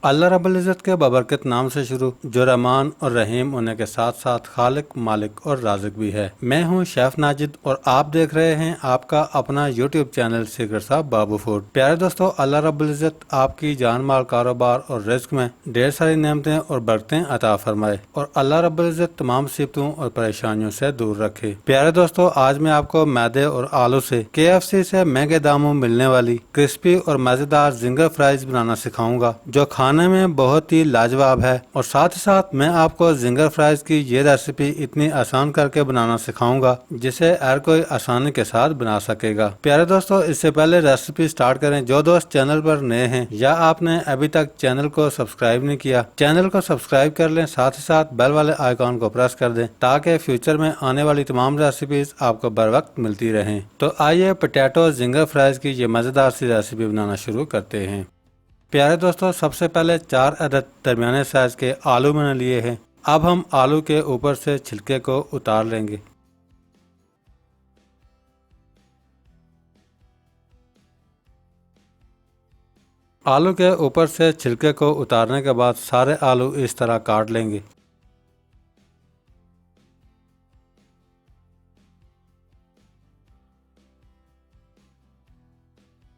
अल्लाह रब्बुल इज़्ज़त के बबरकत नाम से शुरू, जो रहमान और रहीम होने के साथ साथ खालिक, मालिक और राज़िक भी है। मैं हूं शेफ नाजिद और आप देख रहे हैं आपका अपना यूट्यूब चैनल सीक्रेट साहब बाबू फूड। प्यारे दोस्तों, अल्लाह रब्बुल इज़्ज़त आपकी जान माल, कारोबार और रिस्क में ढेर सारी नेमतें और बरकतें अता फरमाए और अल्लाह रब्बुल इज़्ज़त तमाम मुसीबतों और परेशानियों से दूर रखे। प्यारे दोस्तों, आज मैं आपको मैदे और आलू से KFC से महंगे दामों में मिलने वाली क्रिस्पी और मजेदार जिंगर फ्राइज बनाना सिखाऊंगा, जो खाने में बहुत ही लाजवाब है। और साथ ही साथ मैं आपको जिंगर फ्राइज की ये रेसिपी इतनी आसान करके बनाना सिखाऊंगा जिसे हर कोई आसानी के साथ बना सकेगा। प्यारे दोस्तों, इससे पहले रेसिपी स्टार्ट करें, जो दोस्त चैनल पर नए हैं या आपने अभी तक चैनल को सब्सक्राइब नहीं किया, चैनल को सब्सक्राइब कर लें, साथ ही साथ बेल वाले आइकॉन को प्रेस कर दें ताकि फ्यूचर में आने वाली तमाम रेसिपीज आपको बर वक्त मिलती रहें। तो आइए पोटैटो जिंगर फ्राइज की ये मजेदार सी रेसिपी बनाना शुरू करते हैं। प्यारे दोस्तों, सबसे पहले 4 अदद दरमियाने साइज के आलू मैंने लिए हैं। अब हम आलू के ऊपर से छिलके को उतार लेंगे। आलू के ऊपर से छिलके को उतारने के बाद सारे आलू इस तरह काट लेंगे।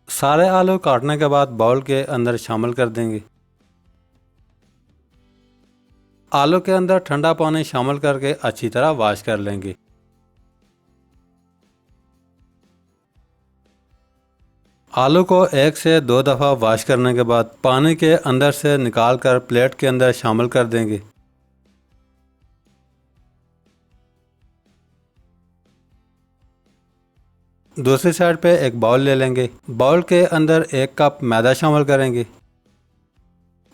सारे आलू काटने के बाद बाउल के अंदर शामिल कर देंगे। आलू के अंदर ठंडा पानी शामिल करके अच्छी तरह वॉश कर लेंगे। आलू को 1 से 2 दफ़ा वॉश करने के बाद पानी के अंदर से निकालकर प्लेट के अंदर शामिल कर देंगे। दूसरी साइड पे एक बाउल ले लेंगे। बाउल के अंदर 1 कप मैदा शामिल करेंगे।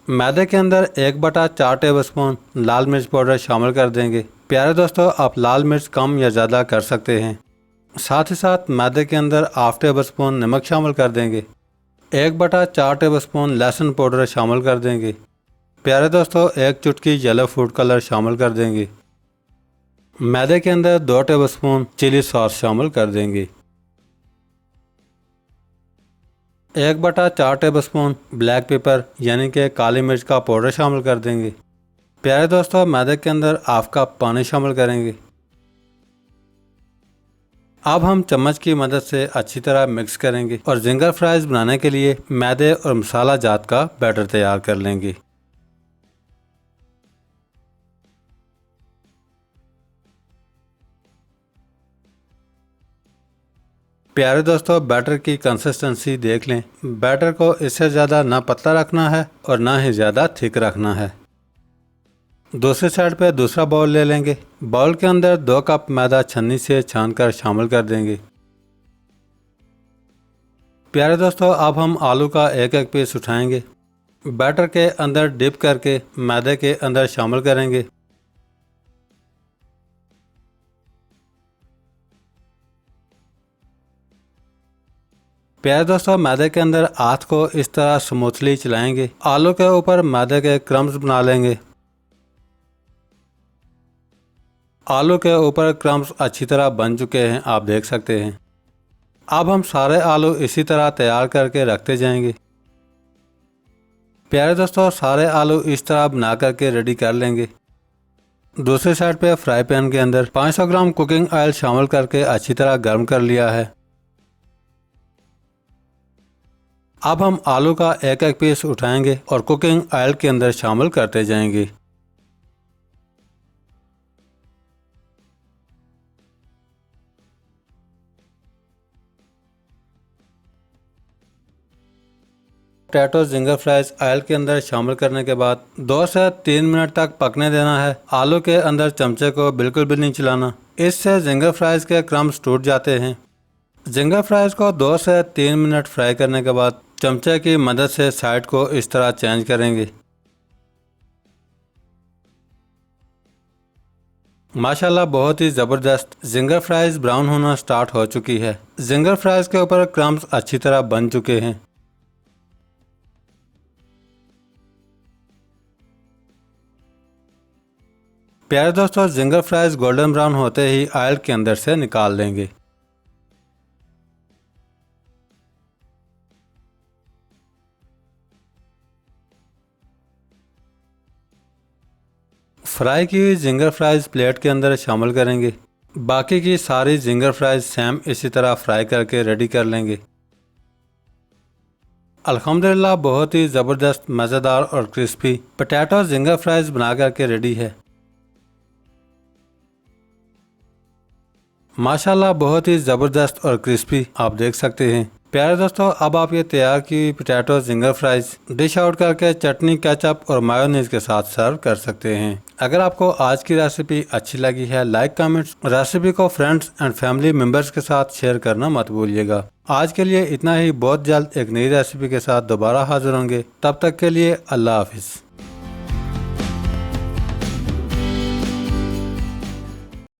मैदे के अंदर 1/4 टेबलस्पून लाल मिर्च पाउडर शामिल कर देंगे। प्यारे दोस्तों, आप लाल मिर्च कम या ज़्यादा कर सकते हैं। साथ ही साथ मैदे के अंदर ½ टेबलस्पून नमक शामिल कर देंगे। 1/4 टेबलस्पून लहसुन पाउडर शामिल कर देंगे। प्यारे दोस्तों, 1 चुटकी येलो फूड कलर शामिल कर देंगे। मैदे के अंदर 2 टेबलस्पून चिली सॉस शामिल कर देंगे। 1/4 टेबलस्पून ब्लैक पेपर यानी कि काली मिर्च का पाउडर शामिल कर देंगे। प्यारे दोस्तों, मैदे के अंदर ½ कप पानी शामिल करेंगे। अब हम चम्मच की मदद से अच्छी तरह मिक्स करेंगे और जिंगर फ्राइज बनाने के लिए मैदे और मसाला जात का बैटर तैयार कर लेंगे। प्यारे दोस्तों, बैटर की कंसिस्टेंसी देख लें। बैटर को इससे ज़्यादा ना पतला रखना है और ना ही ज़्यादा थिक रखना है। दूसरी साइड पे दूसरा बाउल ले लेंगे। बाउल के अंदर 2 कप मैदा छन्नी से छानकर शामिल कर देंगे। प्यारे दोस्तों, अब हम आलू का एक एक पीस उठाएंगे। बैटर के अंदर डिप करके मैदे के अंदर शामिल करेंगे। प्यारे दोस्तों, मैदे के अंदर हाथ को इस तरह स्मूथली चलाएंगे। आलू के ऊपर मैदे के क्रम्स बना लेंगे। आलू के ऊपर क्रम्स अच्छी तरह बन चुके हैं, आप देख सकते हैं। अब हम सारे आलू इसी तरह तैयार करके रखते जाएंगे। प्यारे दोस्तों, सारे आलू इस तरह बना करके रेडी कर लेंगे। दूसरी साइड पे फ्राई पैन के अंदर 500 ग्राम कुकिंग ऑयल शामिल करके अच्छी तरह गर्म कर लिया है। अब हम आलू का एक एक पीस उठाएंगे और कुकिंग ऑयल के अंदर शामिल करते जाएंगे। पोटैटो जिंगर फ्राइज ऑयल के अंदर शामिल करने के बाद 2 से 3 मिनट तक पकने देना है। आलू के अंदर चमचे को बिल्कुल भी नहीं चलाना, इससे जिंगर फ्राइज के क्रम्स टूट जाते हैं। जिंगर फ्राइज को 2 से 3 मिनट फ्राई करने के बाद चमचे की मदद से साइड को इस तरह चेंज करेंगे। माशाल्लाह, बहुत ही ज़बरदस्त जिंगर फ्राइज ब्राउन होना स्टार्ट हो चुकी है। जिंगर फ्राइज के ऊपर क्रम्स अच्छी तरह बन चुके हैं। प्यारे दोस्तों, जिंगर फ्राइज गोल्डन ब्राउन होते ही ऑयल के अंदर से निकाल लेंगे। फ्राई की हुई जिंगर फ्राइज प्लेट के अंदर शामिल करेंगे। बाकी की सारी जिंगर फ्राइज सेम इसी तरह फ्राई करके रेडी कर लेंगे। अल्हम्दुलिल्लाह बहुत ही ज़बरदस्त, मज़ेदार और क्रिस्पी पोटैटो जिंगर फ्राइज बना करके रेडी है। माशाल्लाह बहुत ही ज़बरदस्त और क्रिस्पी आप देख सकते हैं। प्यारे दोस्तों, अब आप ये तैयार की potato ginger fries dish out करके चटनी, केचप और मायोनीज के साथ सर्व कर सकते हैं। अगर आपको आज की रेसिपी अच्छी लगी है, लाइक, कमेंट्स, रेसिपी को फ्रेंड्स एंड फैमिली मेंबर्स के साथ शेयर करना मत भूलिएगा। आज के लिए इतना ही। बहुत जल्द एक नई रेसिपी के साथ दोबारा हाजिर होंगे। तब तक के लिए अल्लाह हाफिज।